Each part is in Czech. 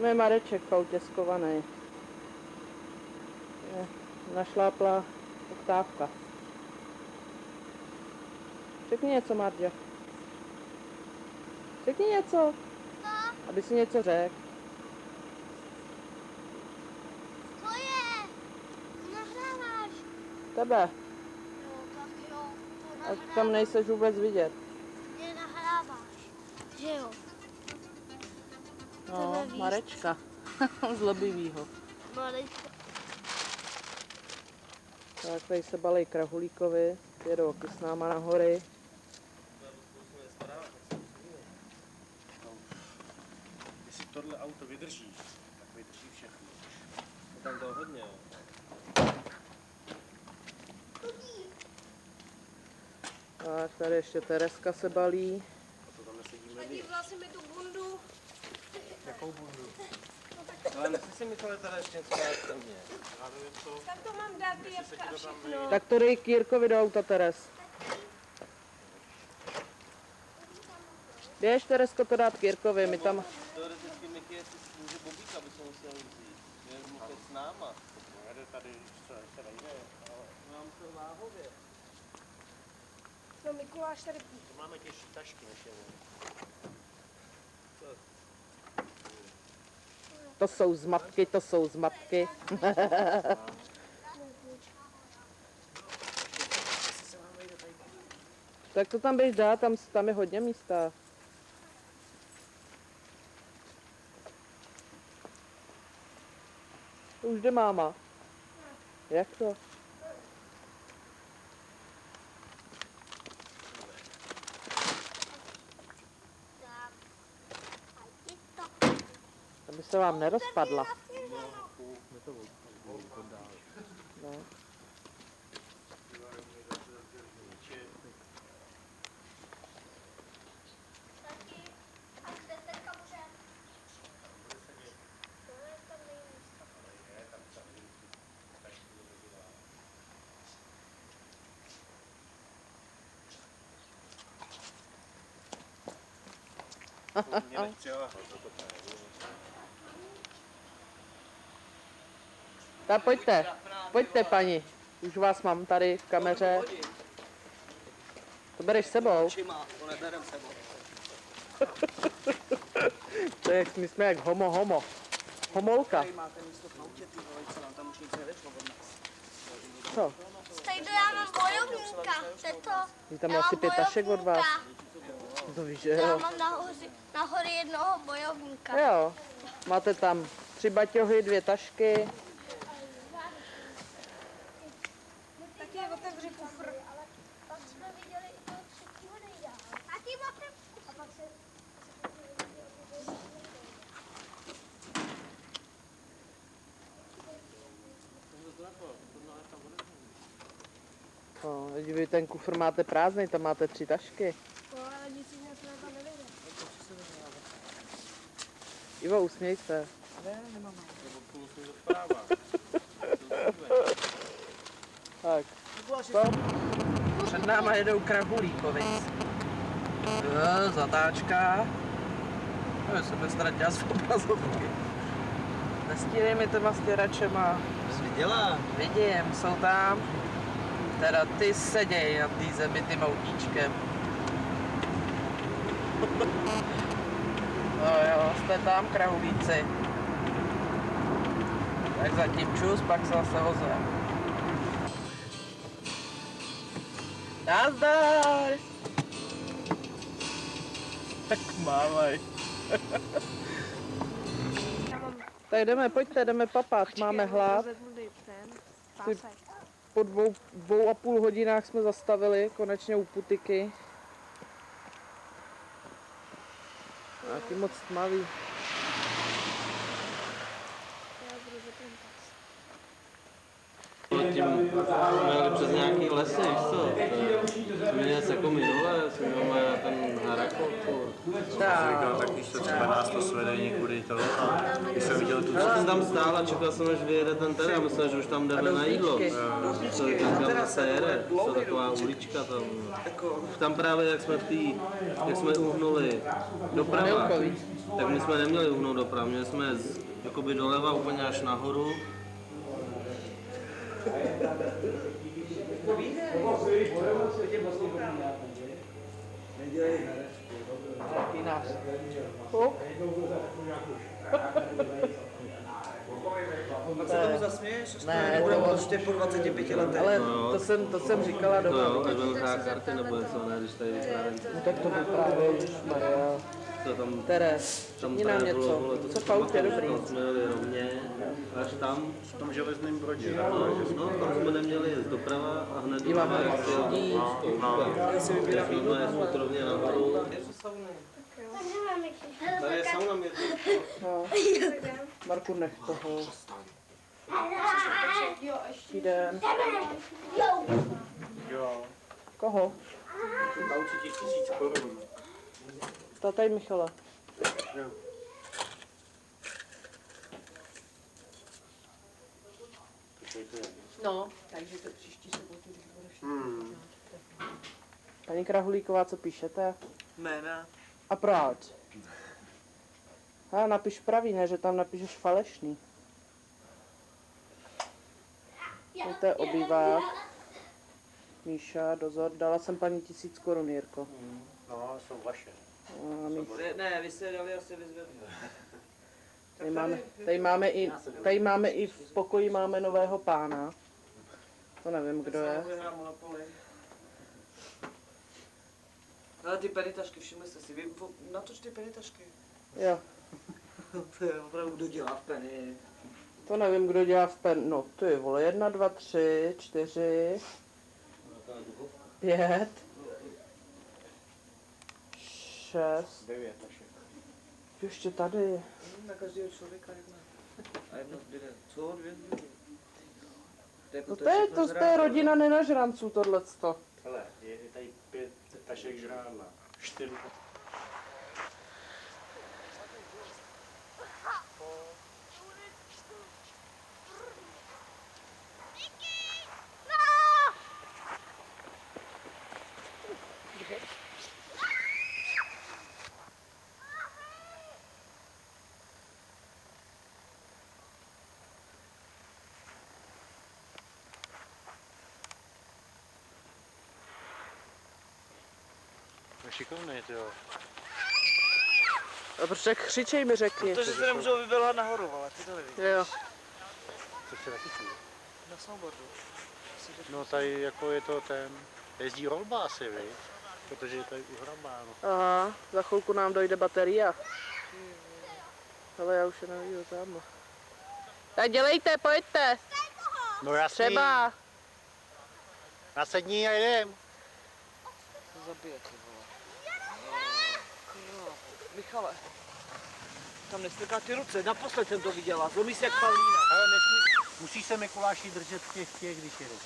Tam je Mareček v autě skovaný. Našlápla oktávka. Řekni něco, Marďo. Řekni něco, aby si něco řekl. Co je? Nahráváš? Tebe. Jo, tak jo. To A nahráváš. tam nejseš vůbec vidět. Mě nahráváš. Že jo? No, Tebe víš. Marečka. Zlobivýho. Marečka. Tak tady se balej Krahulíkovi. Jedou s náma na hory. Jestli tohle auto vydrží, tak vydrží všechno. Je tam toho hodně, jo. Tak tady ještě Tereska se balí. A to tam nesedíme my. Dívala si mi tu bundu. Jakou bundu? Ale nechci si myslet, že tady ještě něco dát mě. Já nevím co. Tak to mám dát ty jabka a všechno. Tak to dej k Jirkovi do auta, Teres. Běž, Teresko, to dát k Jirkovi, my tam... Teoreticky Miky, jestli může Bobíka, by se musel vzít. Je mohl s náma. No, jede tady, co ještě nejde, ale mám to váhově. No Mikuláš tady... To máme těžší tašky než je. To jsou zmatky, to jsou zmatky. Tak to tam běž dát, tam je hodně místa. To už jde máma. Jak to? Tak. A je to. Aby se vám nerozpadla. No. Taky. A kde teďka může? To je tam nejmísto. Mě nechtěla. Tak pojďte, pojďte paní. Už vás mám tady v kameře. To bereš s sebou? To neberem sebou. To je, my jsme jak homo. Homolka. Tady máte místo v autě, ty vole, co nám tam už nic nevešlo od nás. Co? Tady já mám bojovníka. To je to. Je tam Já asi mám 5 tašek od vás. bojovníka. To víš, že Já jo? mám nahoře jednoho bojovníka. Jo. Máte tam 3 baťohy, 2 tašky. Taky otevři kufr. Pak jsme viděli i toho třetího nejdál. Taky otevři. A pak se... No, vy ten kufr máte prázdný, tam máte 3 tašky. No, ale nic jiného se tam nevěděl. Ivo, usměj se. Nebo půl jsme doprava. Tak. Co? Před náma jedou Krahulíkovic. Zatáčka. No, jsem ztratila z obrazovky. Nestírej mi těma stěračema. Jsi viděla? Vidím, jsou tam. Teda ty seděj na té zemi tím autíčkem. No jo, jste tam, Krahulíci. Tak zatím čus, pak se zase ozvem. Nazdar! Tak mávej. Tak jdeme papat, máme hlad. Ty po 2,5 hodinách jsme zastavili, konečně u Putiky. Taky moc tmavý. tím jsme jeli přes nějaký lesy, víš co? Jsme měli Sekomy dole, jsme měli ten Harakot. Říkal, tak když to třeba nás to svede někudy to a když jsem viděl tu Já jsem tam stál a čekal jsem, až vyjede ten teda, myslel, že už tam jdeme na jídlo. Co říkám, zase jede, co taková ulička tam. Tam právě, jak jsme uhnuli doprava, tak my jsme neměli uhnout doprava, měli jsme jakoby doleva úplně až nahoru. Pak se tomu zasměješ, až Ne, to bude to- prostě po 25 letech. Ale to jsem říkala doma. No, tak budeme hrát karty nebo něco, ne, když tady vyprávěm. No tak to vyprávěj, Maria. To tam, Teres, tam řekni nám něco. Co v autě, dobrý. Tam jsme jeli rovně, až tam. v tom železném brodě. No, tam jsme neměli jezd doprava a hned Díváme doleva, na jak si lidi. Já si vybírám jsme jídlo. jsme rovně nahoru. Tak nemáme křišťál. Tady je sauna mě. No. Marku, nech toho. Dobrý den. Jo, Koho? to určitě 1000 korun. Tataj Michala. No, takže to příští sobotu, když budeš. Paní Krahulíková, co píšete? Jména. A proč? A napiš pravý, ne, že tam napíšeš falešný. To je obývák. Míša, dozor. Dala jsem paní 1000 korun, Jirko. No, jsou vaše. A my, Ne, vy jste dali asi vyzvedli. tady máme i v pokoji máme nového pána. To nevím, kdo je. Ale ty penitašky, všimli jste si, vy natoč ty penitašky. Jo, To je opravdu, kdo dělá v peny. to nevím, kdo dělá v pen. No, ty vole, 1, 2, 3, 4, 5, 6. 9 naše. Ještě tady. Na každého člověka jedna. A jedno zbyde. Co? 2 zbyde. No to je rodina nenažranců, tohleto. Hele, je tady 5 tašek žrádla. 4. Šikovný, ty jo. A proč tak křičej mi řekni. Protože se nemůžou vybělat nahoru, ale ty to nevíš. Jo. Co se nachytí? Na snowboardu. No tady jako je to ten, jezdí rolba asi, vy? Protože je tady uhrabáno. Aha, za chvilku nám dojde baterie. Ale já už je nevím tam. Tak dělejte, pojďte. No jasný. Třeba. Nasední a jdem. Zabije, ty vole. Jo, Michale. Tam nestrká ty ruce, naposled jsem to viděla, zlomí se jak Pavlína. Ale musí se Mikuláši držet těch, když jedeš.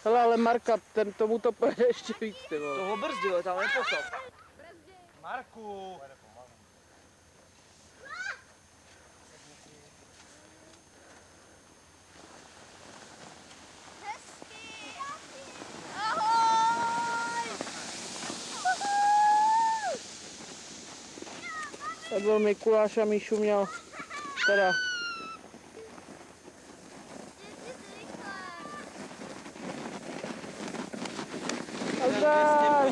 Hele, ale Marka, ten tomu to pojede ještě víc, ty vole. Toho brzdil, tam je potop. Marku! Tak byl Mikuláš a Míšu měl teda. Nazdar!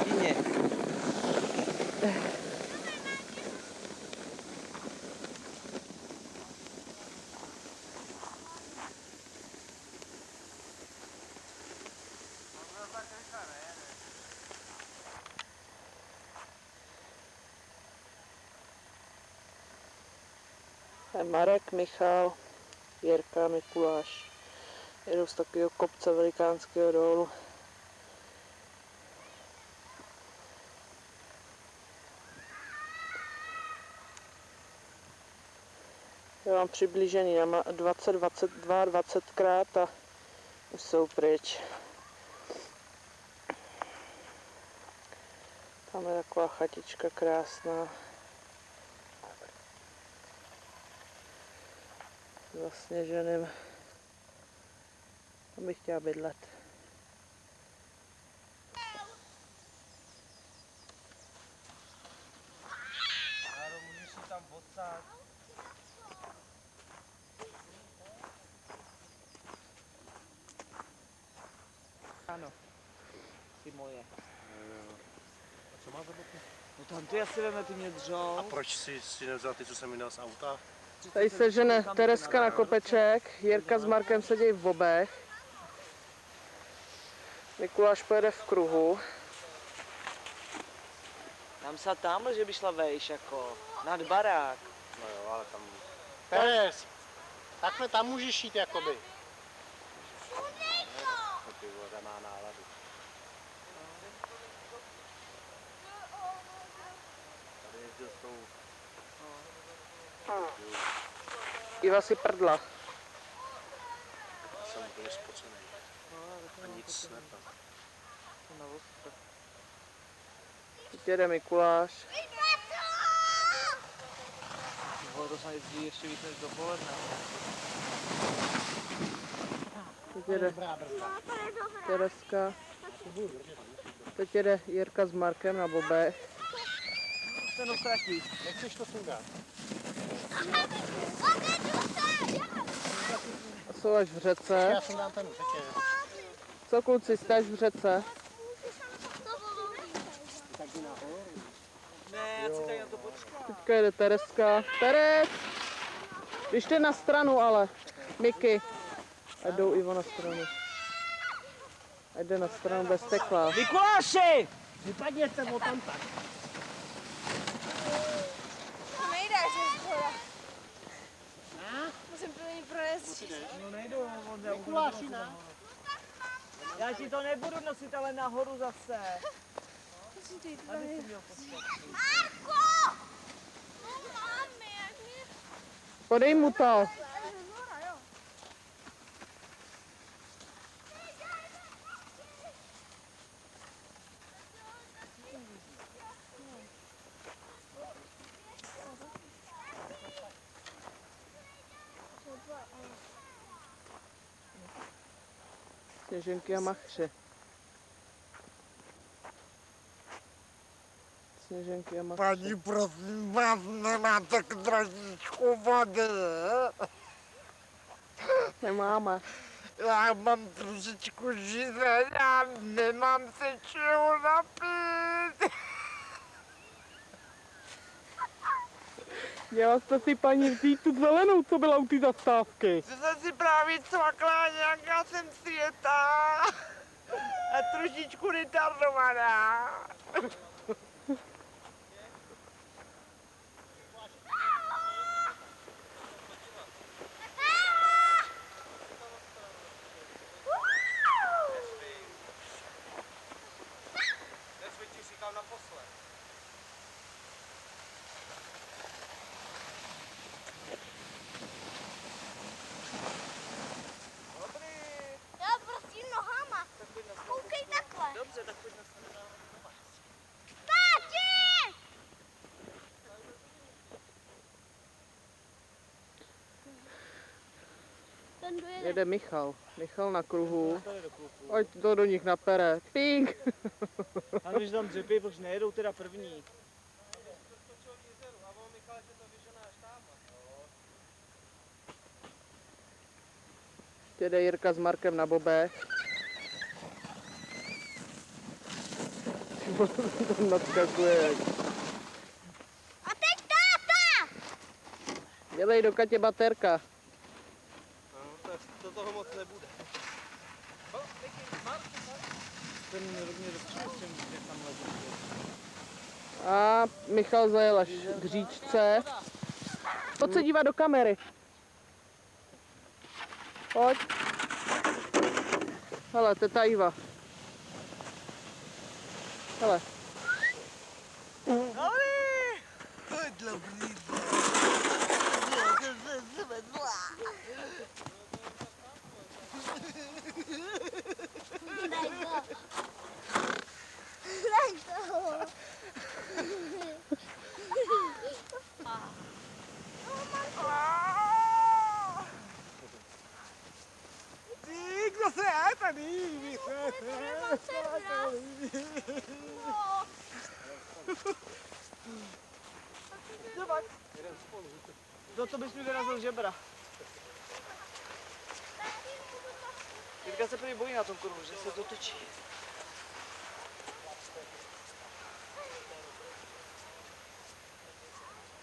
Marek, Michal, Jirka, Mikuláš. Jedou z takového kopce velikánského dolů. Já mám přiblížený na 20, 22, 20krát a už jsou pryč. Tam je taková chatička krásná. Zasněženým. Tam bych chtěla bydlet. Můžeš si tam odsát. Ano. Ty moje. A co má za boky? No tam ty asi veme, ty mě A dřou. proč si nevzal ty, co jsem mi dal z auta? Tady se žene Tereska na kopeček, Jirka s Markem sedí v bobech. Mikuláš pojede v kruhu. Tam se tam, že by šla vejš jako nad barák. No jo, ale tam... Teres! Takhle tam můžeš jít, jakoby. No ty vole, má náladu. Tady jezdil s tou... Iva si prdla. Já jsem úplně spocený. A nic netam. Teď jede Mikuláš. To se jezdí ještě víc než dopoledne. Teď jede Tereska. Teď jede Jirka s Markem na bobech. Ten ostratí. Nechceš to sundat? A jsou až v řece. Já sundám ten řetě. Co kluci, jste až v řece? Ne, já si tady na to počkám. Teďka jede Tereska. Teres! Běžte na stranu ale. Miky. A jdou Ivo na stranu. A jde na stranu bez tekla. Mikuláši! Vypadněte mu tam tak. To nejde, že zhora. Musím první projet. No nejdu, on jde. Mikuláši, ne? Já ti to nebudu nosit, ale nahoru zase. Musím to jít Tady si měl poslat. Marko! No máme, jak mě... Podej mu to. Zhora, jo. Sněženky a machři. Sněženky a machři. Paní, prosím vás, nemáte trošičku vody? Nemáme. Já mám trošičku žízeň a nemám se čeho napít. Měla jste si paní vzít tu zelenou, co byla u té zastávky. Že jsem si právě cvakla, nějaká jsem světá a trošičku retardovaná. Nesvětíš si kam naposled. Já prostě nohama. Koukej takhle. Dobře, tak pojď na stranu. Tati! Ten dojede. Jede Michal. Michal na kruhu. Ať to do nich napere. Ping! A když tam dřepy, proč nejedou teda první? Jede Jirka s Markem na bobech. Tam nadskakuje. A teď táta! Dělej do Katě baterka. No, to toho moc nebude. Ten rovně rozčil s tím, že tam lezí. A Michal zajel až k říčce. Pojď se dívat do kamery. Pojď. Hele, teta Iva. Hele. Dobrý. Ty, kdo se je tady? No to bys mi vyrazil žebra. Jirka se prý bojí na tom kruhu, že se to točí.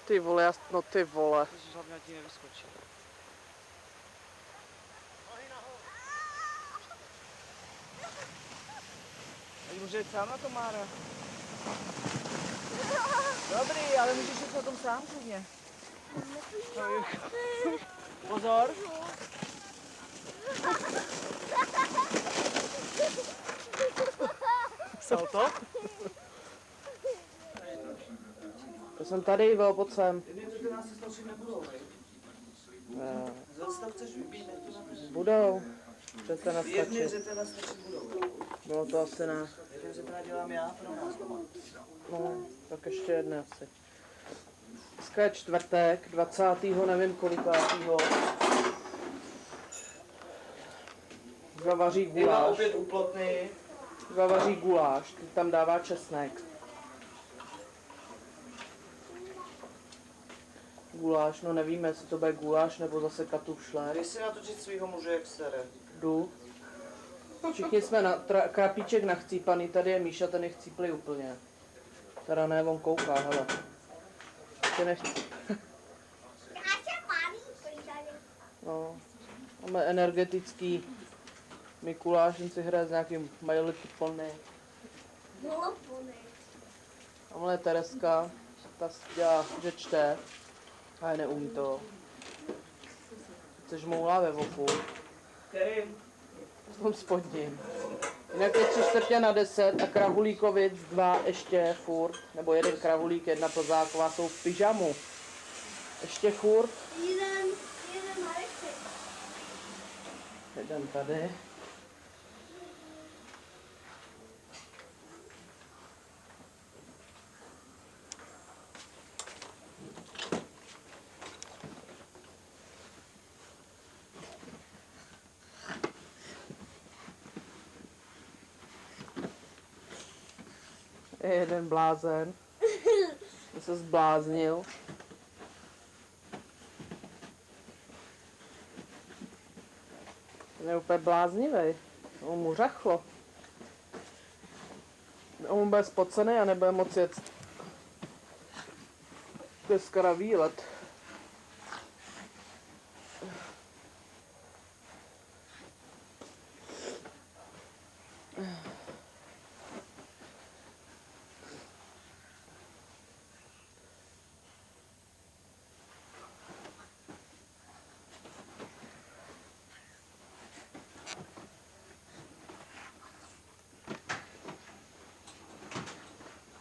Ty vole, no ty vole. Ježiš, hlavně ať ti nevyskočí. Ať může jít sám na to, Mára. Dobrý, ale můžeš jít na tom sám klidně. Pozor. Salto. To jsem tady, Ivo, pojď sem. Ty nás se starší nebudou, zase tam chceš vybít, Budou. Chcete jedny nastačit. řete na stačit budou. Bylo to asi ne. Jedny řete dělám já pro nás doma. No, tak ještě jedné asi. Dneska je čtvrtek, 20. nevím kolikátýho. Iva vaří Iva guláš. opět uplotný. Iva vaří guláš, teď tam dává česnek. Guláš, no nevíme, jestli to bude guláš nebo zase katušle. Jdeš si natočit svýho muže, jak sere. Jdu. Všichni jsme na krapíček nachcípaný, tady je Míša, ten je chcíplý úplně. Teda ne, on kouká, hele. Ty nechci. No, máme energetický Mikuláš, jen si hraje s nějakým majolitý pony. Tamhle je Tereska, ta dělá, že čte, a je neumí to. Se žmoulá ve voku. Kterým? V tom spodním. Jinak je 3/4 a Krahulíkovic 2 ještě furt, nebo jeden Krahulík, jedna Plzáková jsou v pyžamu. Ještě furt. Jeden Mareček. Jeden tady. Je jeden blázen. To se zbláznil. Ten je úplně bláznivý. On mu řachlo. On bude spocený a nebude moc jet dneska na výlet.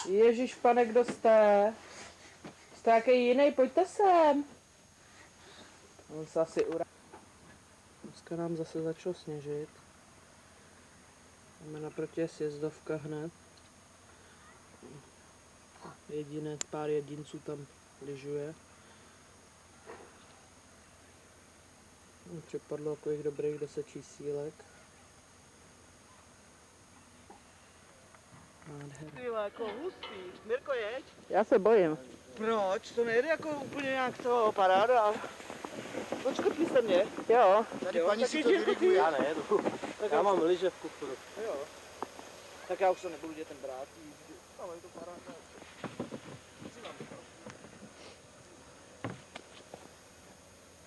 Ježíš pane, kdo jste? Jste nějaký jiný, pojďte sem. On se asi Dneska nám zase začalo sněžit. Máme naproti sjezdovka hned. Pár jedinců tam lyžuje. Připadlo takových dobrých 10 čísílek. Ty jako hustý. Mirko, jeď. Já se bojím. Proč? To nejde jako úplně nějak to paráda. Počkotli jste mě. Jo. Tady paní si to diriguje. Já ne, já mám lyže v kufru. Jo. Tak já už to nebudu dětem brát. Ale je to paráda.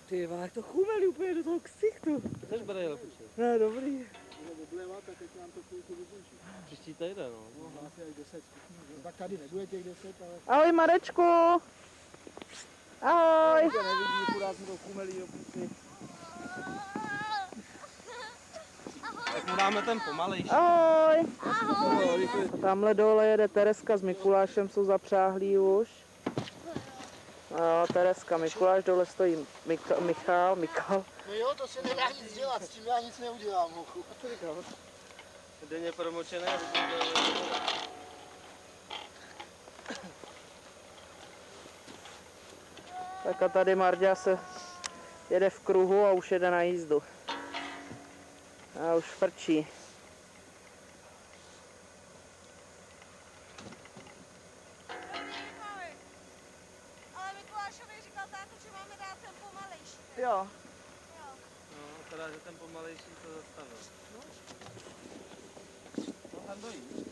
Ty vole, jak to chumelí úplně do toho ksichtu. Chceš brejle počít? Ne, dobrý. Příští týden, no. Tak tady nebude těch 10, ale... Ahoj Marečku. Ahoj. Já nevidím, akorát mi to chumelí do pusy. Tak mu dáme ten pomalejší. Ahoj. Ahoj. A tamhle dole jede Tereska s Mikulášem, jsou zapřáhlí už. No, Tereska, Mikuláš, dole stojí Michal. No jo, to se nedá nic dělat, s tím já nic neudělám, mochu. Denně promočené. Tak a tady Marďa se jede v kruhu a už jede na jízdu. A už frčí. Ale Mikulášovi říkal tátu, že máme dát ten pomalejší. Jo. No, teda, že ten pomalejší to zastavil. No, tam dojít.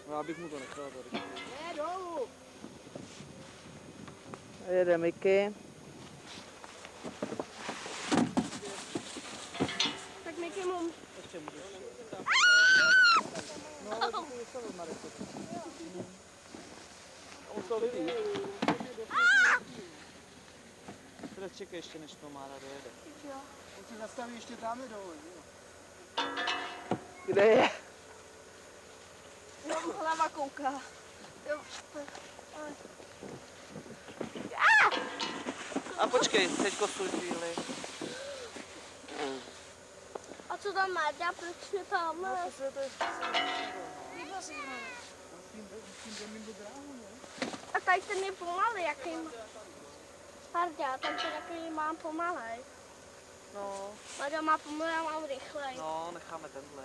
No, abych mu to nechal tady. Jede Miky. Tak Miky mu... Ještě můžeš. On to vyvíjí. Teraz čekej ještě, než to Mára dojede. On se zastaví ještě tamhle dole, jo. Kde je? Jo, hlava kouká. Jo, A počkej, teďko stůj chvíli. a co tam Marďa, proč je tam? A tady ten je pomalý, jaký má. Marďa, tam ten jaký mám pomalej. No, Marďa má pomalý, já mám rychlej. no, necháme tenhle.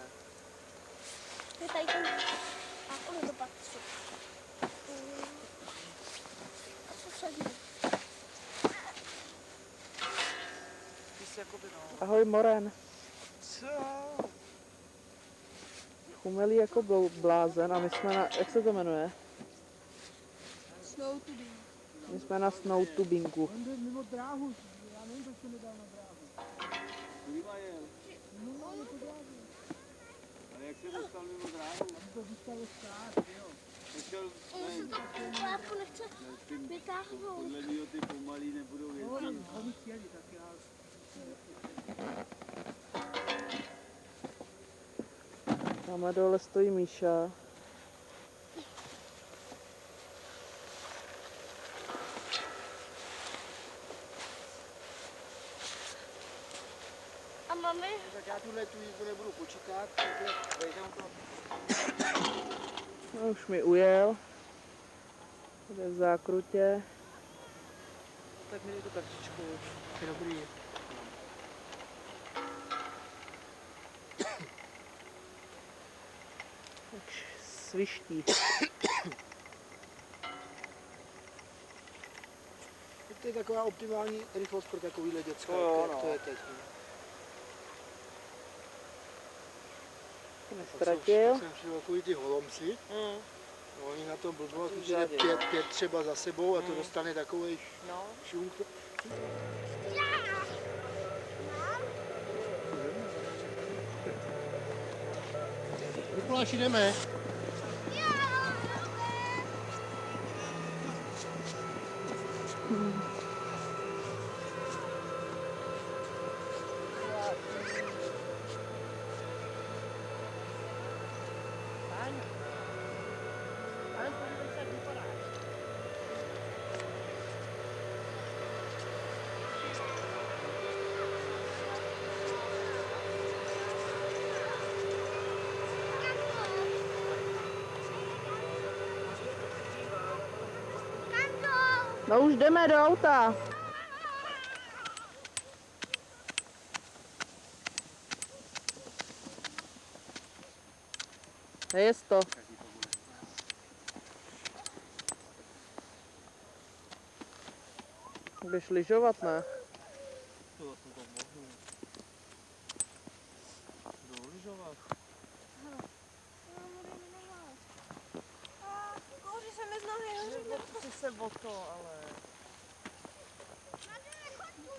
Je tady ten... A kolik to patří? A co sedí? Ty jsi jakoby, no. Ahoj Moren. Co? Chumelí jako blázen a my jsme na, jak se to jmenuje? Snow to be. My jsme na snowtubingu. On jde mimo dráhu, já nevím, proč se nedal na dráhu. Kudy jel? No, je to dráhu. Ale jak se dostal mimo dráhu? On to zůstalo stát, jo. Nechtěl, On se to látku nechce vytáhnout. podle mého ty pomalý nebudou No, jezdit. oni chtěli, tak já... Tamhle dole stojí Míša. A mami? Tak já tuhle tu jízdu nebudu počítat, takže vejdem to. No, už mi ujel. Jde v zákrutě. Tak mi dej tu kartičku už. Dobrý. Tak sviští. To je taková optimální rychlost pro takovýhle děcka, Jo, no. to je teď. Nestratil. Jsem přišel takový ty holomci, no, oni na tom blbou, když jde Řadě. pět třeba za sebou a to dostane takový No. šunk. Mikuláši, jdeme. No už jdeme do auta. Jest to. Budeš lyžovat, ne? Kouří se mi z nohy. Ty se o to, ale...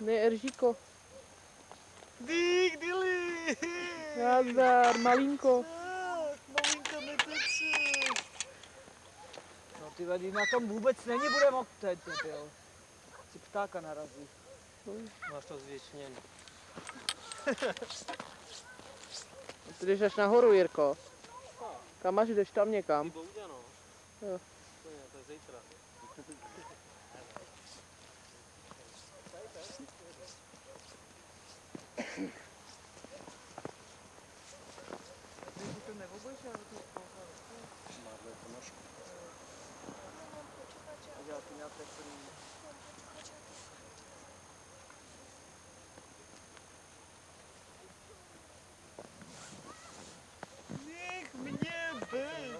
Ne, Eržíko. Dík, Dili! Nazdar, malinko. Malinko neteče. No ty vadí, na tom vůbec není, bude teď, jo. Si ptáka narazí. Máš to zvětšněný. Ty jdeš až nahoru, Jirko. Kam až jdeš tam někam? Boudě, no. Jo. To je zítra. Nech mě být.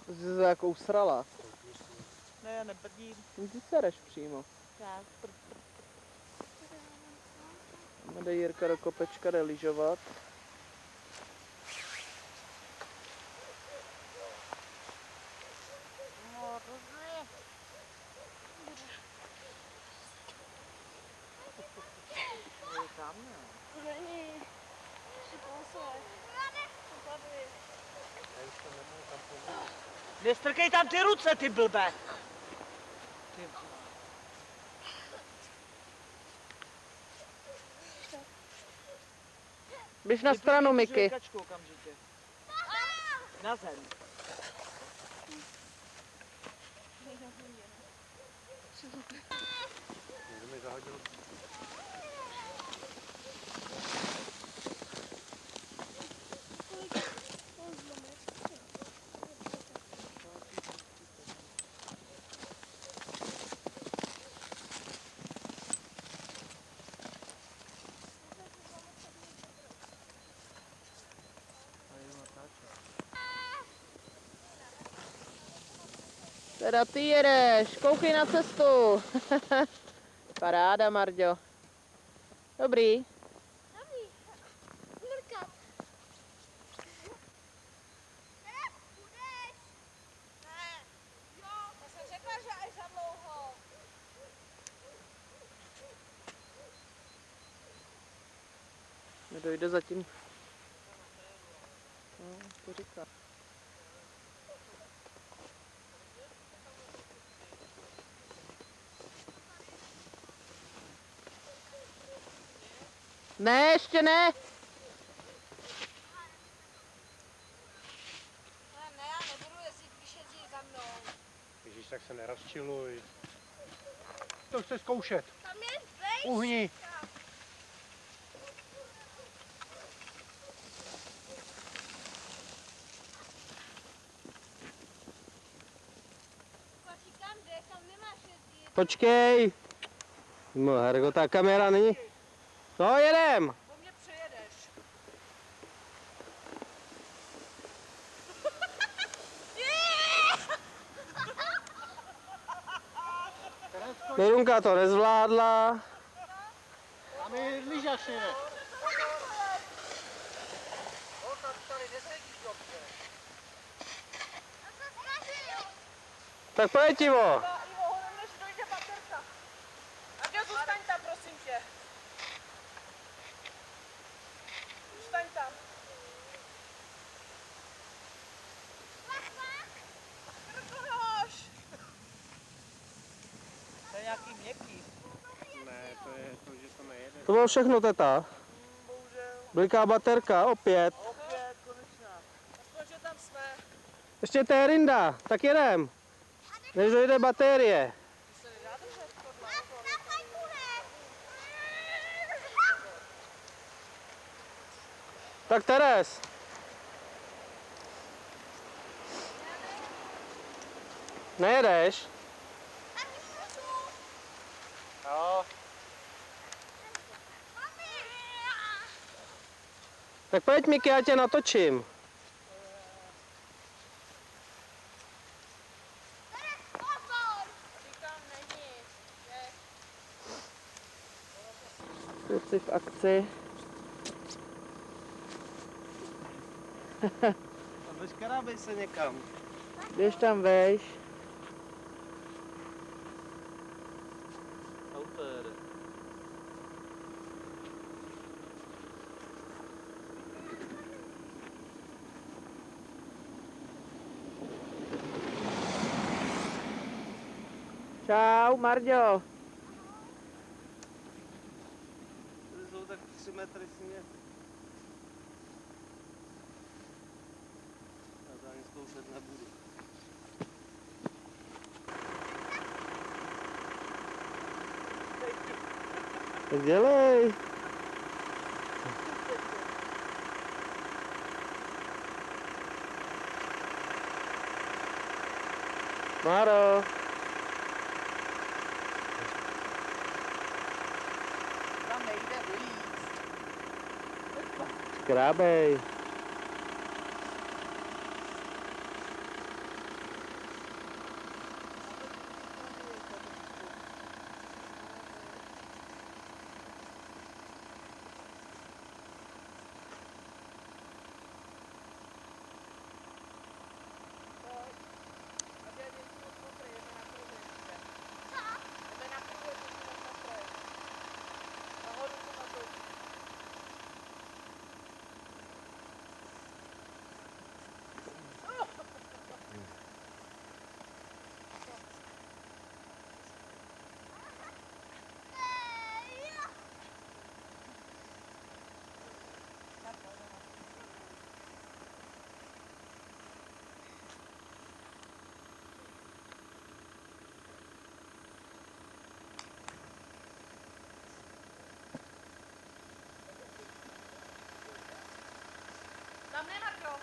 Jsi se jako usrala. Ne, já neprdím. Ty sereš přímo. Tak. Jde Jirka do kopečka, jde lyžovat. Nestrkej tam ty ruce, ty blbe! Běž na stranu, Miky. Kačku okamžitě. Na zem. Teda ty jedeš, koukej na cestu. Paráda, Marďo. Dobrý. Dobrý. Mrkat. Ne, půjdeš. Ne. Jo. Já jsem řekla, že až za dlouho. Nedojde zatím. No, to říká. Ne, ještě ne. Ne, já nebudu jezdit, když jezdí za mnou. Ježíš, tak se nerozčiluj. To chce zkoušet. Tam je vejš. Uhni. Říkám, že tam nemáš jezdit. Počkej. No, Hergo, ta kamera není. No, jedem. Po mě přejedeš. Mirunka to nezvládla. A my lyžaři, ne? Tak pojď, Ivo. Ivo, honem, než dojde baterka. Aďo, zůstaň tam, prosím tě. Zůstaň tam. Krkonož. To je nějaký měkký. Ne, to je to, že to nejede. To bylo všechno, teta. Bohužel. Bliká baterka, opět. Opět, konečná. Aspoň, že tam jsme. Ještě to je rinda, tak jedem. Než dojde baterie. Se nedá držet tohle. Tak Teres. Nejedeš? Jo. Tak pojď, Miky, já tě natočím. Kluci v akci. Vyškarabej se někam. Běž tam, vejš. Auto jede. Čau, Marďo. zkoušet nebudu. Tak dělej. Máro. Tam nejde vylít. Skrábej. Tam ne, Marko.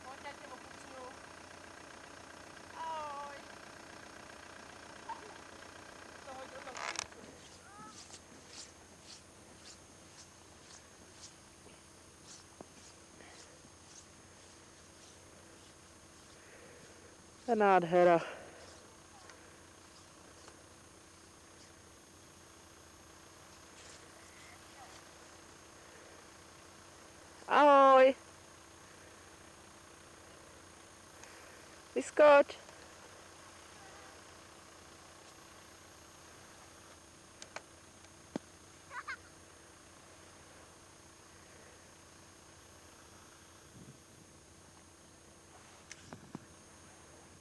Pojď, já tě opucnu. Ahoj. To hoď do toho. To je nádhera. Ahoj. Vyskoč.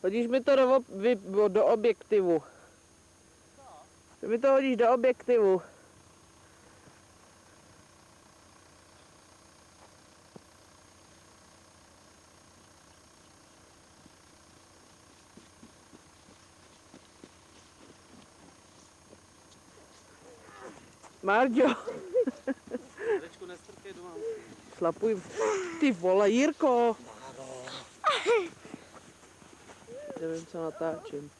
Hodíš mi to do objektivu. Ty mi to hodíš do objektivu. Marďo. Rečku, nestrkej do mám. Šlapuj. Ty vole, Jirko. Nevím, co natáčím.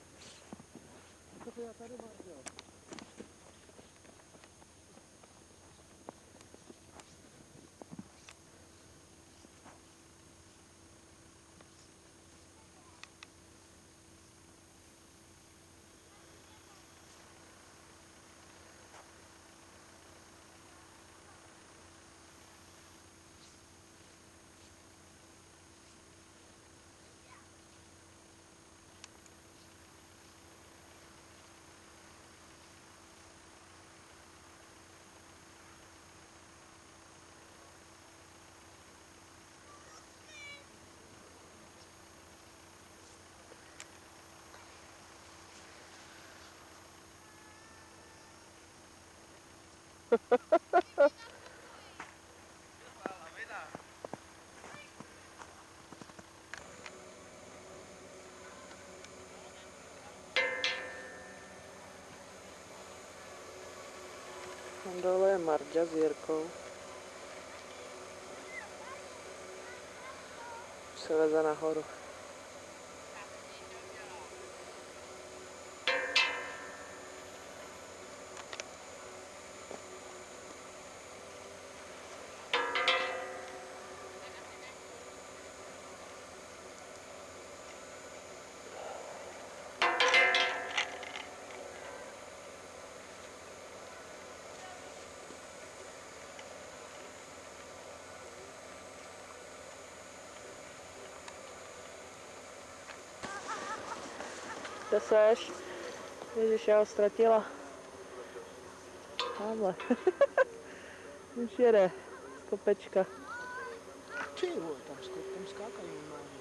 Tam dole je Marďa s Jirkou. Se veze nahoru. Kde seš? Ježiš, já ho ztratila. Tamhle. Už jede. Kopečka. Ty vole, tam skákají normálně.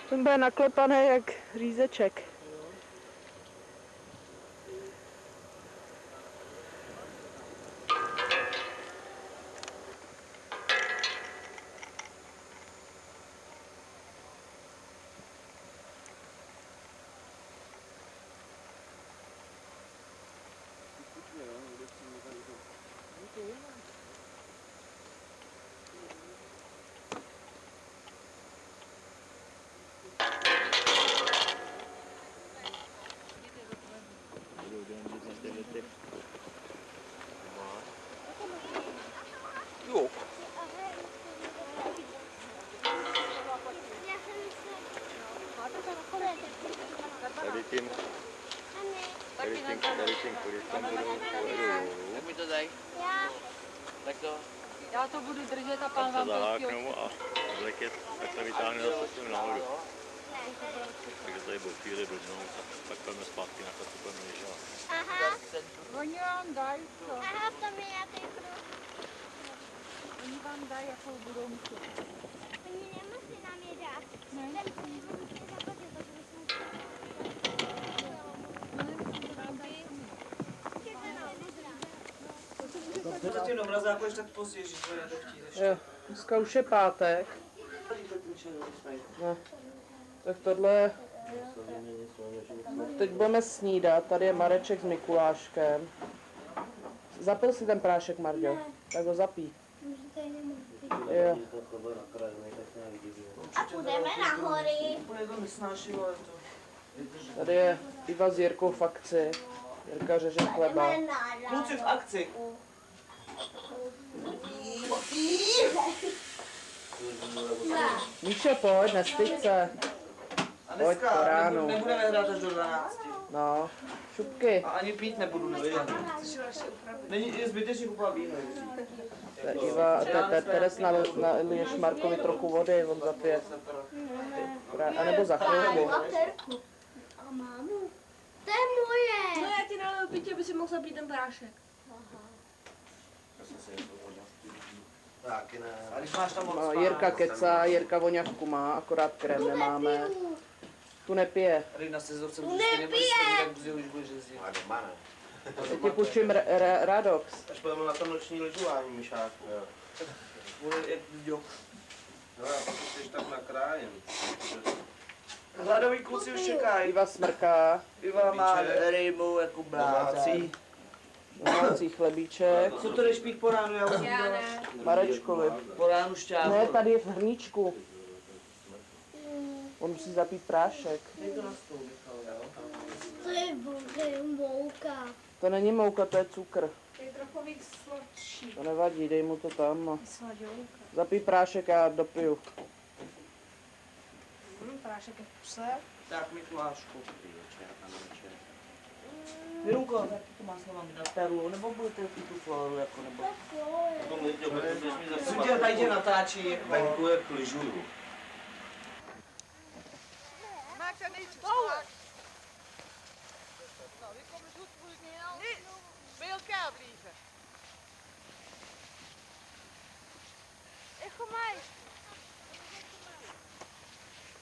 Ten bude naklepaný jak řízeček. tím klidem Tak mi to dej. Já. Tak to. Já to budu držet a pán se vám to zaháknou a vleket, tak se vytáhne zase tím nahoru. Takže tady byl chvíli blbnou, pak půjdeme zpátky na chatu, půjdeme lyžovat. Aha. Oni vám dají to. Aha, v tom je nějaký kruh. Oni vám dají, jakou budou mít. Oni nemusí nám je dát. Ten kruh musí zaplatit, protože jsme To zatím do mrazáku ještě tak později, že to je chtít ještě. Jo, dneska už je pátek. No. Tak tohle... Teď budeme snídat, tady je Mareček s Mikuláškem. Zapil si ten prášek, Marďo? Tak ho zapí. Jo. A půjdeme na hory. Úplně to nesnáším, ale to... Tady je Iva s Jirkou v akci. Jirka řeže chleba. Kluci v akci. Míšo, pojď, nestyď se. A Pojď po dneska ránu. nebudeme hrát až do 12. No, šupky. A ani pít nebudu dneska. Není je zbytečně kupovat víno. To je Iva, Teres naliješ Markovi trochu vody, on zapije. A nebo za chvilku. A mámu. To je moje. No já ti naliju pitě, aby si mohl zapít ten prášek. Taky ne. A když máš tam moc No, Jirka kecá, Jirka voňavku má, akorát krém nemáme. Tu nepije. Tady na sezorce Tu můžeš stejně nepije. tak brzy už budeš jezdit. A doma ne. Já ti půjčím Radox. Až půjdeme na to noční lyžování, Mišáku. Bude jak děk. No a pak jsi tak na krájem. Hladový kluci už čekají. Iva smrká, Iva má rybu jako blázen. Domácí. domácí chlebíček, Co to jdeš pít po ránu? Já už Já ne. Marečkovi. po ránu šťávku. Ne, tady je v hrníčku. On musí zapít prášek. Dej to na stůl, Michal, jo? To je mouka. To není mouka, to je cukr. Je trochu víc sladší. To nevadí, dej mu to tam. A Sladělka. zapij prášek a já dopiju. Prášek je v pse. Tak, Mikulášku. Mirunko, tak to má slova na perlu, nebo budete pít tu floru, jako nebo... Jsem tě tady tě natáčí, jako... Venku jak lyžuju. Echo mij.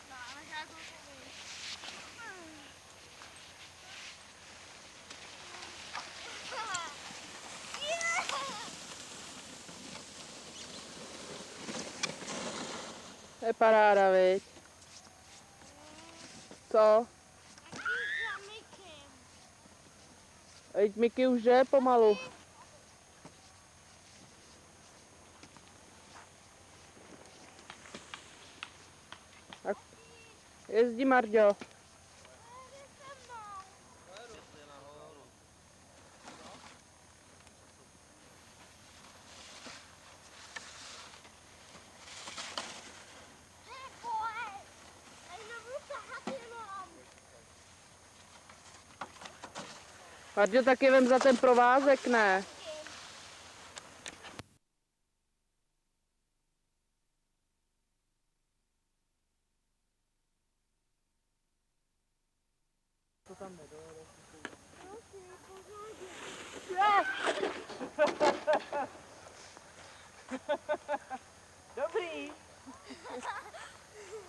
Nou, dan ga ik ook mee. To je paráda, viď? Co? Veď Miky už jde pomalu. Tak jezdí, Marďo. Marďo, taky vem za ten provázek, ne? Dobrý.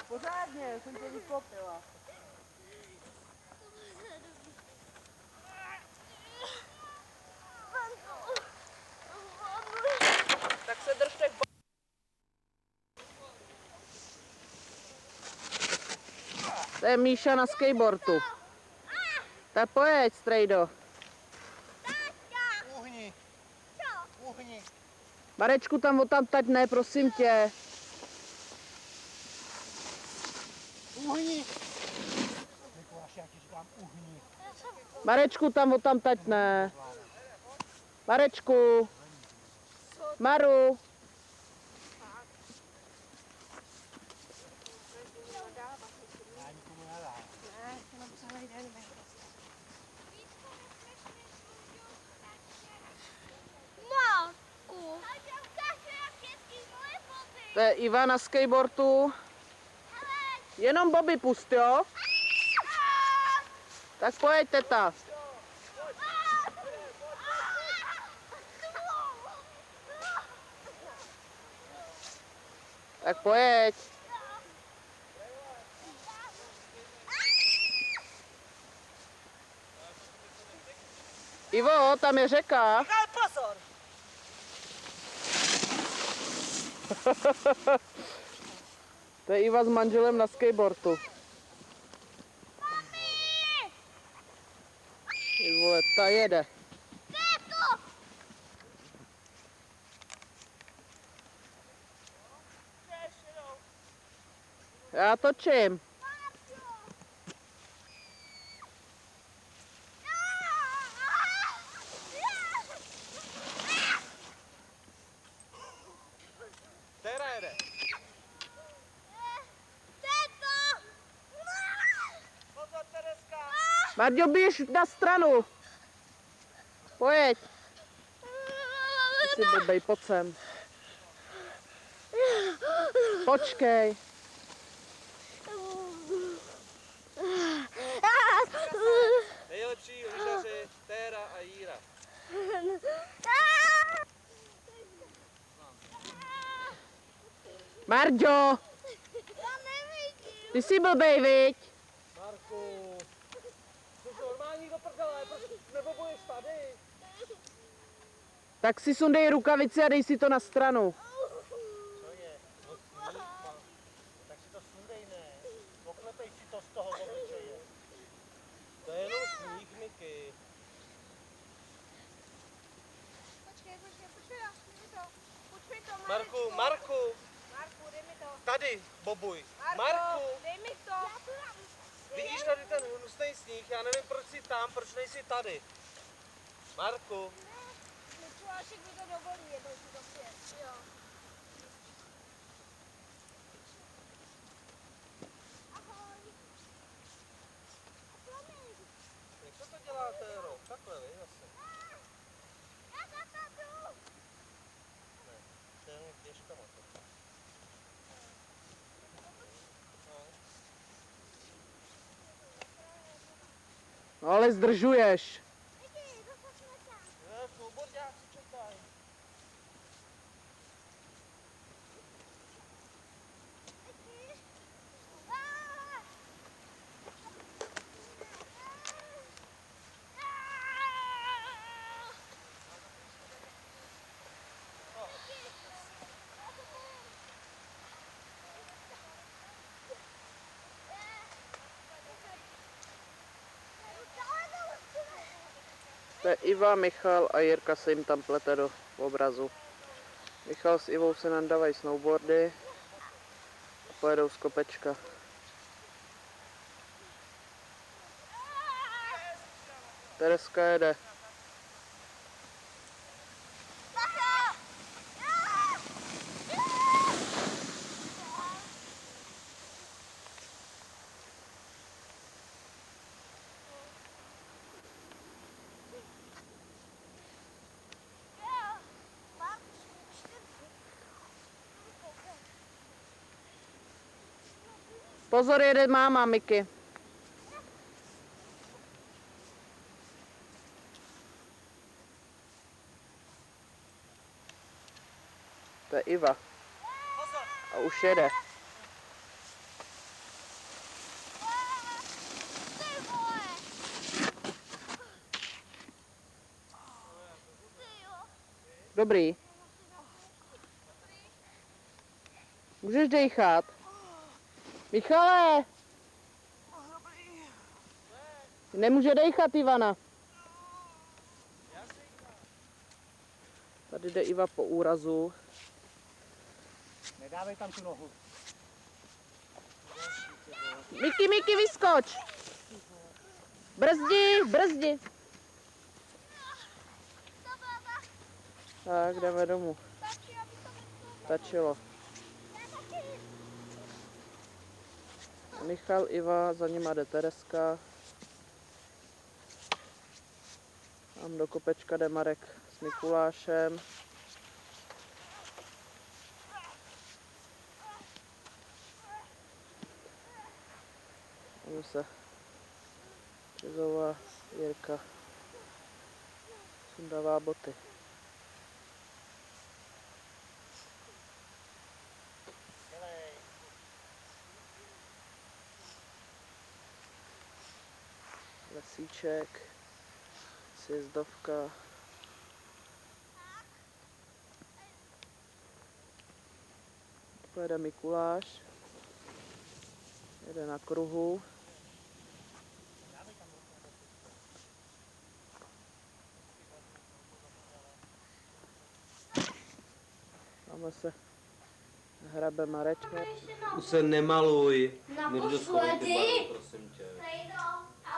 Pořádně, jsem tě vykopila. Tak se držte. To je Míša na skateboardu. Tak pojeď, strejdo. Uhni. Uhni. Marečku, tam odtamtať ne, prosím tě. Uhni. Marečku, tam odtamtať ne. Marečku. Maru. Ne, to nám celý den. To je Iva na skateboardu. Jenom Bobby pust, jo? Tak pojď, teta. Tak pojď. Ivo, tam je řeka. Michal, pozor! To je Iva s manželem na skateboardu. Ty vole, ta jede. Já točím. Tera jede. Pozor, Tereska. Marďo, běž na stranu. Pojď. Ty jsi blbej, pojď sem. Počkej. Nejlepší lyžaři Téra a Jíra. Marďo, ty jsi blbej, viď? Marku, jsi normální do prdele, proč nebobuješ tady? Tak si sundej rukavici a dej si to na stranu. Co je? No sníh, tak si to sundej, ne? Oklepej si to z toho obličeje. To je jenom sníh, Miky. Počkej, to. Marku, Marku, dej mi to. tady bobuj. Marku, Dej mi to. vidíš tady ten hnusný sníh, já nevím, proč jsi tam, proč nejsi tady. Marku. Mikulášek mi to dovolí, jednou si to pět. Jo. Ahoj. Jak se to dělá, Téro? Takhle, vy, zase. Já za to jdu. Ne, to je běžkama to. No ale zdržuješ. Vicky, zase jsme tam. Ne, snowboardáci čekají. Vicky. Ah! To je Iva, Michal a Jirka se jim tam plete do obrazu. Michal s Ivou se nandávají snowboardy a pojedou z kopečka. Tereska jede. Pozor, jede máma, Miky. To je Iva. A už jede. Dobrý. Můžeš dejchat. Michale! Nemůže dejchat Ivana. Tady jde Iva po úrazu. Nedávej tam tu nohu. Miky, vyskoč! Brzdi! Tak, jdeme domů. Stačilo. Michal, Iva, za nima jde Tereska. Tam do kopečka jde Marek s Mikulášem. Zase Řezová Jirka sundává boty. Lesíček, sjezdovka. Pojede Mikuláš, jede na kruhu. Máme se hrabe Mareček. Už se nemaluj. Naposledy. Prosím tě.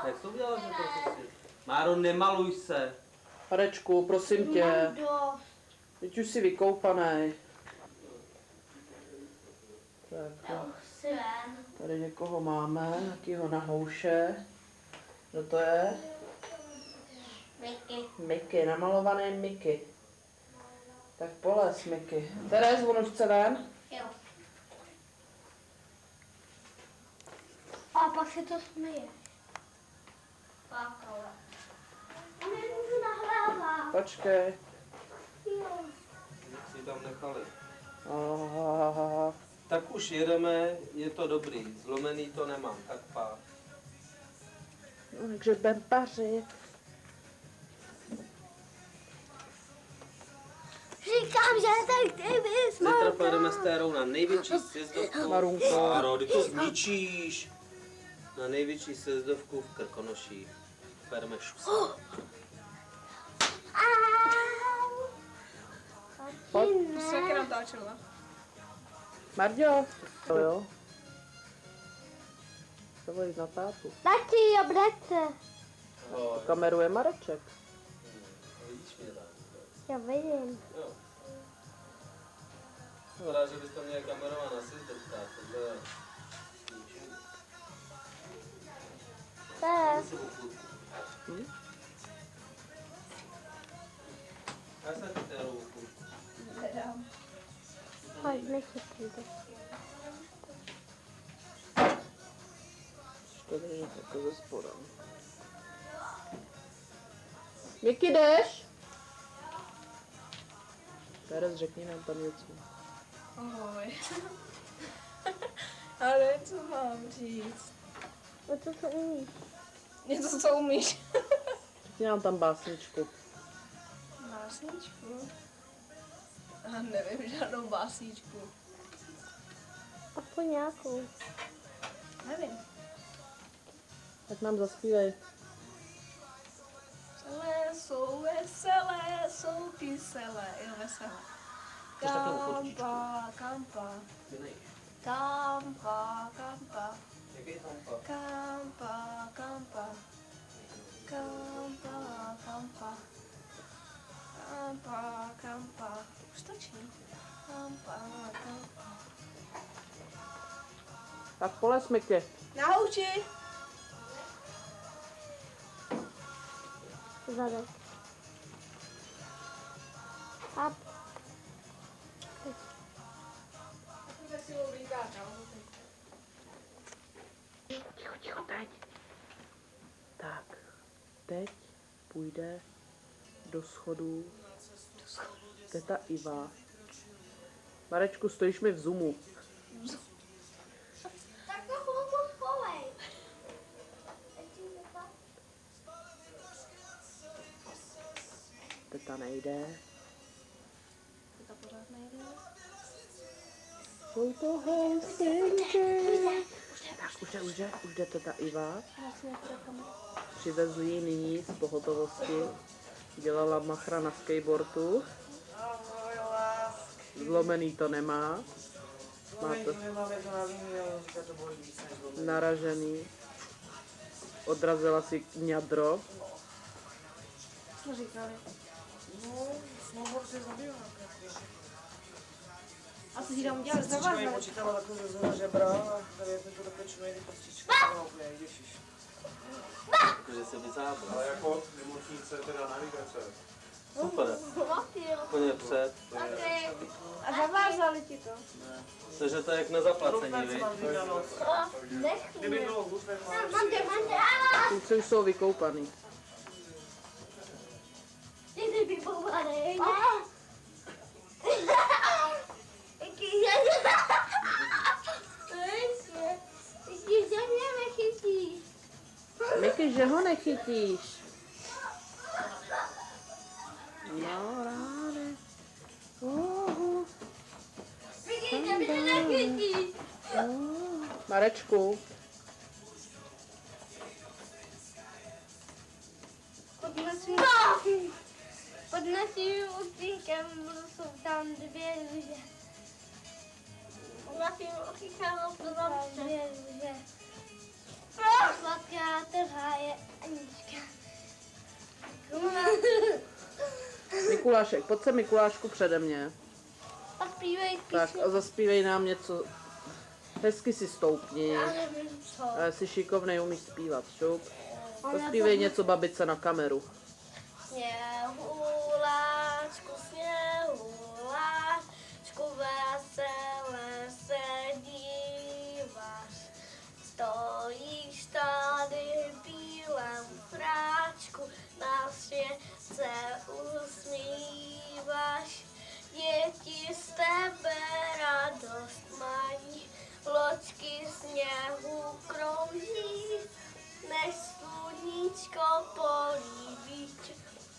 Jak to udělala, že prostě si... Máro, nemaluj se. Marečku, prosím tě, Dost. teď už jsi vykoupaný. Tak, jo. Tady někoho máme, nějakýho na houše. Kdo to je? Miky. Miky, namalovaný Miky. Tak polez, Miky. Terez, on už chce ven? Jo. A pak se to směje. Pákala. A nemůžu nahrávat. Počkej. Jo. Si tam nechali. Aha. Tak už jedeme, je to dobrý. Zlomený to nemám, tak pár. No, takže budem pařit. Říkám, že tak ty bys Zítra pojedeme s Térou na největší sjezdovku. Marunko. Máro, ty to zničíš. Na největší sjezdovku v Krkonoších. Pojedeme šus. Pojď. Se taky natáčela. Marďo. Jo. Co budeš na tátu? Tati, obraťte. Kameruje Mareček. Vidíš mě tam? Já vidím. Jo. Vypadá, že bys to měl kamerovat na sjezdovkách. Tohle je ničím. To je. Já jsem ti Térou ruku. Pojď, nechytejte. To je jako ze spoda. Miky, jdeš? Terez, řekni nám tam něco. Ahoj. Ale co mám říct? No to co umíš? Něco, co umíš. Řekni nám tam básničku. Básničku? Já nevím žádnou básničku. Aspoň nějakou. Nevím. Tak nám zaspívej. Celé jsou veselé, jsou kyselé, jo veselé. Chceš takovou fotičku? Kampa, kampa, Ty nejíš. kampa, kampa, Jaký je tam pak? kampa, kampa, kampa, kampa, kampa, kampa, to už stačí. Kampa, kampa. Tak polez, Miky. Na houči! Zadek. A Ticho, teď. Tak, teď půjde do schodů teta Iva. Marečku, stojíš mi v zoomu. tak to chvilku schovej. Teta nejde. To pořád nejde. Jsou to housenky. Tak už jde teta Iva. Přivezli ji nyní z pohotovosti. Dělala machra na skateboardu. Zlomený to nemá. Má to naražený. Odrazila si ňadro. Co říkali? A co si tam udělal? Zavázal? Počítala takhle ze žebra a tady je to do pečuje kostička. No, úplně, ježiš. Že se vyzábral. Ale jako nemocnice, teda navigace. Super. Úplně před. A zavázali ti to. Takže to je jak na zaplacení, víš? Nechme. Kluci už jsou vykoupaný. Ty vypouvanej. Miky, že ho nechytíš? No, ráde. Marečku. Pod naším okýnkem jsou tam 2 růže. Pod naším okýnkem jsou tam 2 růže. Sladká trhá je Anička. Mikulášek, pojď se Mikulášku přede mě. A zpívej Tak a zaspívej nám něco. Hezky si stoupni. Já nevím co. A jsi šikovnej, umíš zpívat, šup. Zaspívej něco babice na kameru. Sněhuláčku, sněhuláčku, vesele se díváš. Stojíš tady v bílém fráčku, na svět se usmíváš. Děti z tebe radost mají, loďky sněhu krouží, než sluníčko políbí,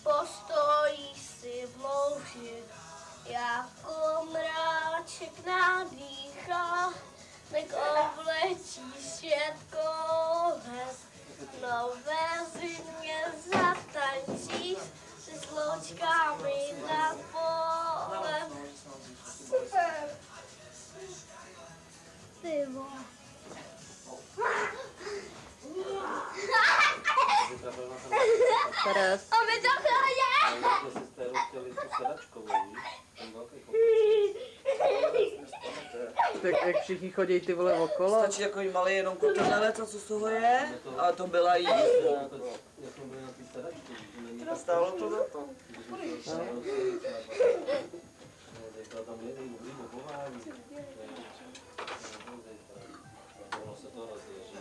postojíš si v louži, jako mráček nadýchá, tak oblečí svět kolem, nové zimě zatančíš, se s loďkami nad polem. Super. Ty vole. Teres. A my to chtěli. Jsme si s Térou chtěli tu sedačkovou, víš? Ten velký Tak jak všichni chodí ty vole okolo. Stačí takový malý jenom kotrmelec, a co z toho je? A to byla jízda. Jak jsme byli na té sedačce, že není A stálo to za to. tam jedný dobrý bobování. Ono se to rozleží.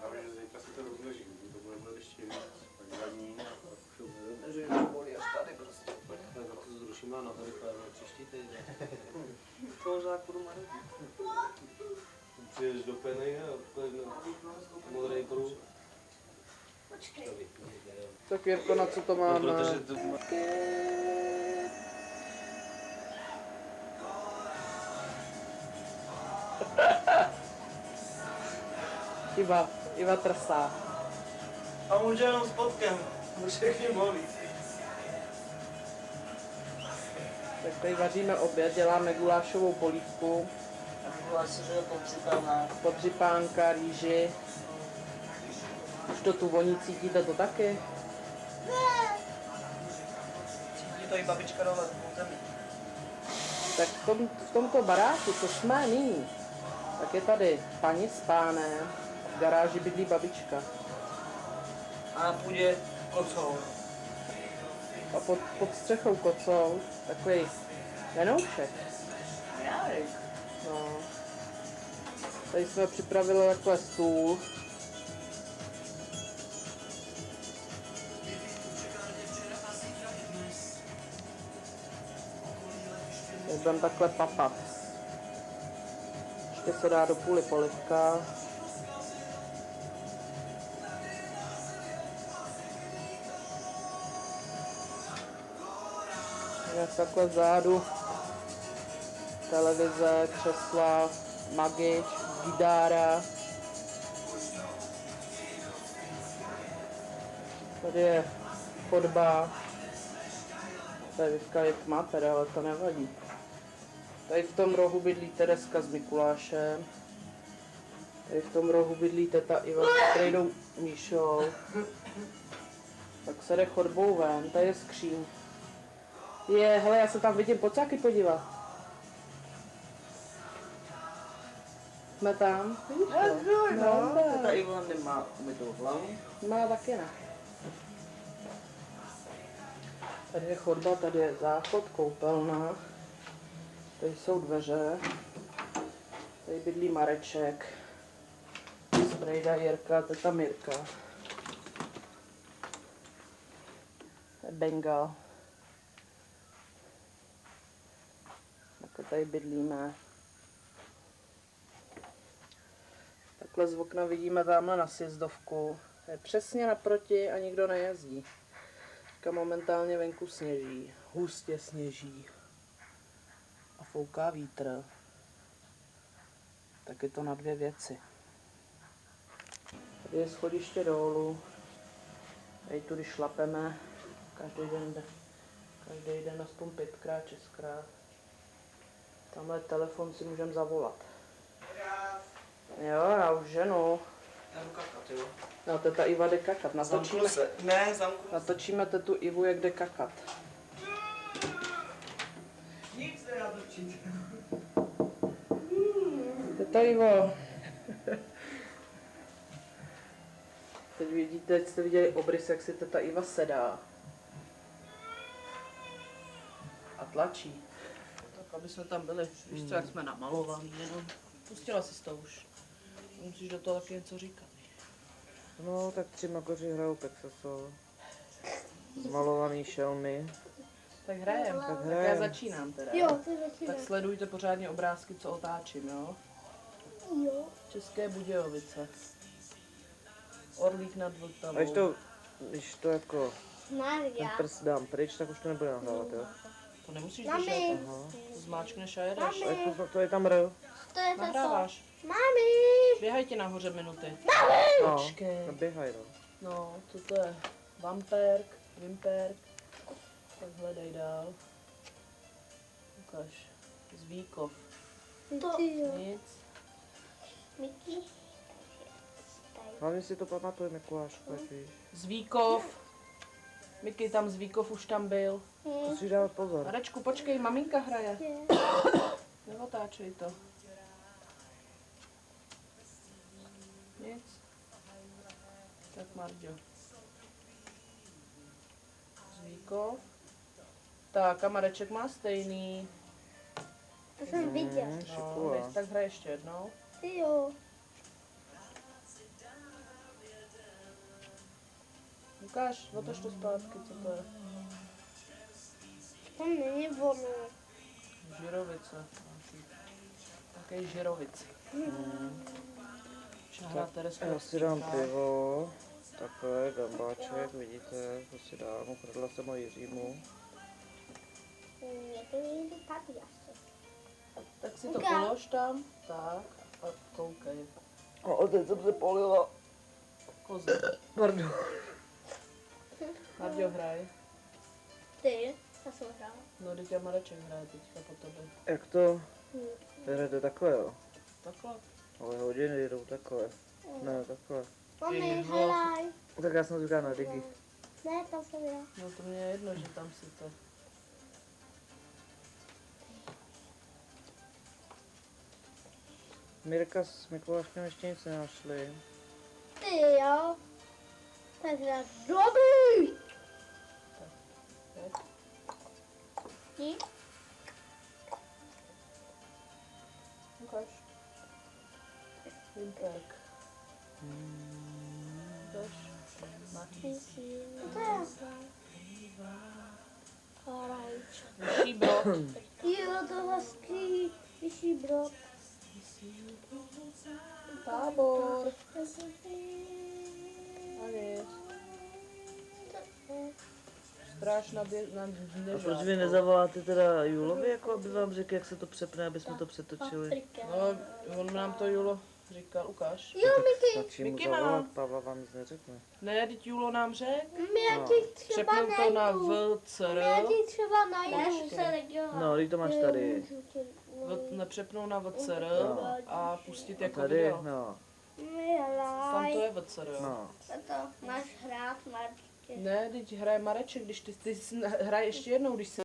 A že zítra se to rozleží, to bude ještě víc. Tak 2 dní. Že mě bolí až tady prostě. Tak to zrušíme a nahoře pojďme příští týden. To zákudu má. Přijedeš do Peny a pojďme modrý pruh. Tak Jirko, na co to máme? No, protože to... Iva trsá. A může jenom s potkem. Všechny bolí. Tak tady vaříme oběd, děláme gulášovou polívku, A Mikuláš se žil popřipáná. podřipánka, rýži. Už to tu voní, cítíte to taky? Cítí to i babička dole v zemi. Tak v tomto baráku, co jsme nyní, tak je tady paní s pánem, v garáži bydlí babička. A na půdě kocou. A pod střechou kocou takový jenoušek. Járek. No. Tady jsme připravili takhle stůl. Budeme takhle papat. Ještě se dá do půly polivka. Jak takhle vzadu. Televize, křesla, magič, gitára. Tady je chodba. Tady teďka je tma teda, ale to nevadí. Tady v tom rohu bydlí Tereska s Mikulášem. Tady v tom rohu bydlí teta Iva s trejdou Míšou. Tak se jde chodbou ven, tady je skříň. Hele, já se tam vidím, pojď se taky podívat. Jsme tam, vidíš to? No, Ta Iva nemá umytou hlavu. má taky ne. Tady je chodba, tady je záchod, koupelna. Tady jsou dveře. Tady bydlí Mareček. Strejda Jirka, teta Mirka. To je Bengal. Takhle tady bydlíme. Takhle z okna vidíme tamhle na sjezdovku. To je přesně naproti a nikdo nejezdí. Teďka momentálně venku sněží. Hustě sněží. A fouká vítr. Tak je to na dvě věci. Tady je schodiště dolů. Tady tudy šlapeme. Každý den aspoň 5krát, 6krát. Tamhle telefon si můžeme zavolat. Jo, já už ženu. Já jdu kakat, jo? No, teta Iva jde kakat. Zamknu se. Ne, zamknu. Natočíme tetu Ivu, jak jde kakat. Nic se natočit. Teta Ivo. Teď jste viděli obrys, jak si teta Iva sedá. A tlačí. Tak, aby jsme tam byli. Víš co, jak jsme namalovaní, jenom. Pustila jsi to už. Musíš do toho taky něco říkat. No, tak 3 makoři hrajou Texaso. Zmalovaný šelmy. Tak hrajem. Tak Tak já hrajem. začínám teda. Jo, ty začínáš. Tak sledujte pořádně obrázky, co otáčím, jo? Jo. České Budějovice. Orlík nad A Vltavou. když to jako ten Maria. prst dám pryč, tak už to nebude nahrávat, jo? To nemusíš Mami. držet. To zmáčkneš a jedeš. Mami. A to je tam rel. To je to. Nahráváš. Mami. Běhaj ti nahoře minuty. No, Počkej. no běhaj, no. No, co to je? Vamperk, Vimperk. Tak hledej dál. Ukaž. Zvíkov. Ty jo. Nic. Mickey. Hlavně si to pamatuje, Mikulášku, jak víš. Zvíkov. Miky, tam Zvíkov už tam byl. Musíš dávat pozor. Marečku, počkej, maminka hraje. Neotáčej to. Nic. Tak Marďo. Zvíkov. Tak, a Mareček má stejný. To jsem viděl. No, Šikulá. viď, tak hraje ještě jednou. Ty jo. Ukáž, otoč to zpátky, co to je. To není ono. Žirovice. Také žirovic. Šahra Tereska. Já si dám pivo. Takhle, gambáček, vidíte, to si dám, ukradla jsem ho Jiřímu. Je to někdo tady asi. Tak si to Ukáž. polož tam. Tak. A koukej. A teď jsem se polila. Kozy. Pardon. Marďo, hraj. Ty, já jsem hrál. No, teď a Mareček hraje teďka po tobě. Jak to? Jdete takhle, jo? Takhle. Ale hodiny jdou takhle. Ne, takhle. Mami, Jo. hraj. Tak já jsem říkal na digi. Ne, tam jsem já. No to mě je jedno, že tam si to. Mirka s Mikuláškem ještě nic nenašli. Ty jo. Tak hra dobrý. Tak. Ty? Ukaž. Vimperk. Ukaž. To je. Karajč. Vyšší brod. Jo, to hezký. Vyšší brod. Tábor. A nic. Stráž na A proč vy nezavoláte teda Julovi, jako aby vám řekl, jak se to přepne, aby jsme to přetočili? Paprika. No, on nám to Julo říkal, ukáž. Jo, Miky. Stačí mu Mickey má. zavolat, Pavla vám nic neřekne. Ne, teď Julo nám řekl. Já ti třeba Přepnout to na najdu. VCR. Já ti třeba najdu. No, teď to máš tady. Nepřepnou na VCR No. a pustit A jako tady, video. no, Tam to je VCR. no. To máš hrát, Marky. Ne, teď hraje Mareček, když ty hraj ještě jednou, když se